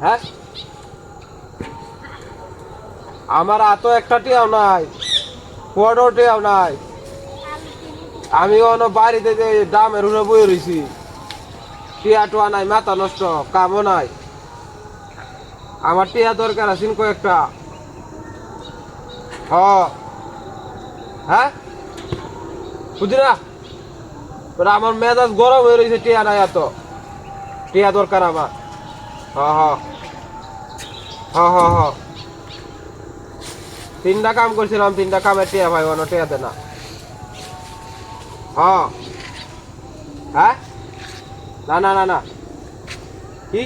হ্যাঁ আমার এত একটা টিয়াও নাই, পনেরো টিয়াও নাই। আমি অন্য বাড়িতে যে দামের উপরে বয়ে রয়েছি, টিয়া টোয়া নাই, মাথা নষ্ট, কামও নাই। আমার টিয়া দরকার আছে কয়েকটা। হ্যাঁ বুঝি না, আমার মেজাজ গরম হয়ে রয়েছে, টিয়া নাই, এত টিয়া দরকার আমার। হ হ হ হ হ তিনটা কাম করছিলাম, তিনটা কামের টিয়া ভাই অন্য টিয়া দে না। হ্যাঁ না না না না কি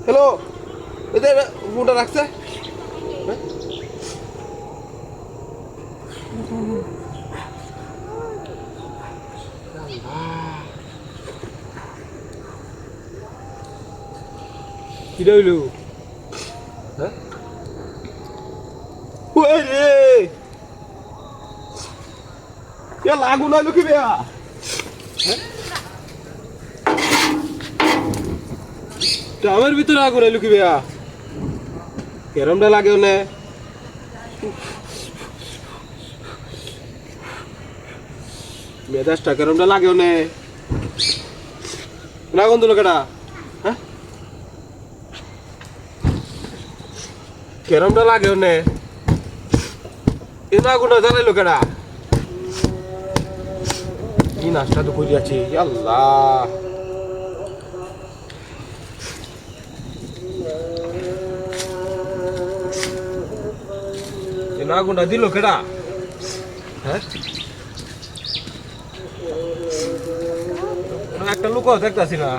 হ্যালো, এদের ফোনটা রাখছে। কি রইল? হ্যাঁ রে আগুন আইলো কি বেয়া? আমার ভিতরে আগুন আইলো কি বেয়া? কেরমটা লাগে নে মেজাজটা, কেরমটা লাগে নে আগুন দিল কেটা? হ্যাঁ কেরমটা লাগে নে এনা আগুনটা জ্বালাইলো কেটা? কি নাস্তা তো করিয়াছি আল্লাহ। এনা আগুনটা দিল কেটা? হ্যাঁ একটা লোক দেখতেছি না।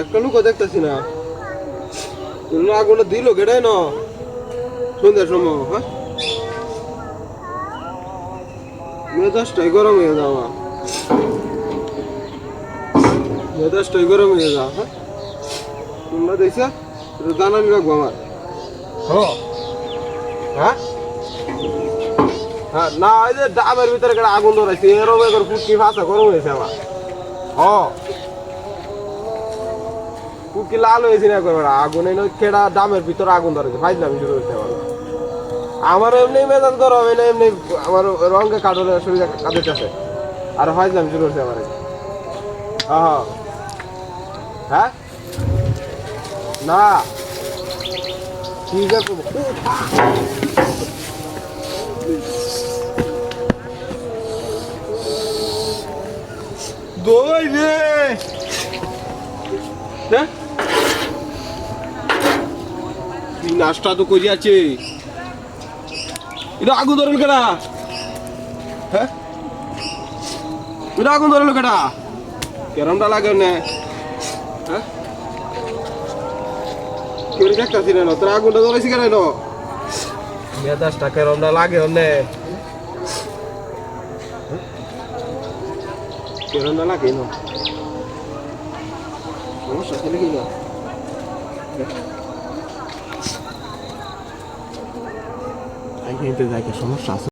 একটা লোক দেখতেছি না, আগুনটা দিল কেটাই না সন্ধ্যার সময়। হ্যাঁ মেজাজটাই গরম হয়ে যাওয়া, মেজাজটাই গরম হয়ে যাওয়া। হ্যাঁ তোমরা দেখছো জানানি রাখবো আমার। হ্যাঁ হ্যাঁ না, এই যে ডাবের ভিতরে আগুন ধরাইছে, এরকম করে ফুটকি ভাষা গরম হয়েছে আমার। ফুটকি লাল হয়েছে না করে আগুন, এই খেড়া ডাবের ভিতরে আগুন ধরেছে, ফাইজলাম শুরু হয়েছে আমার। আমার এমনি মেজাজ গরম হয় না, এমনি আমার রঙে কাটলে শরীরে কাঁদেছে আর ফাইজলাম শুরু হয়েছে আমার। হ্যাঁ না ঠিক আছে দই রে। হ্যাঁ নাস্তা তো করিয়াছে, এটা আগুন ধরল কেডা? হ্যাঁ এটা আগুন ধরল কেডা? কেরমটা লাগে না? হ্যাঁ কেউ দেখতেছি না, তোর আগুনটা ধরেছি কেন? মেজাজটা কেরমটা লাগে নে, কেরমটা লাগে না, সমস্যা ছিল কি না? সমস্যা আছে।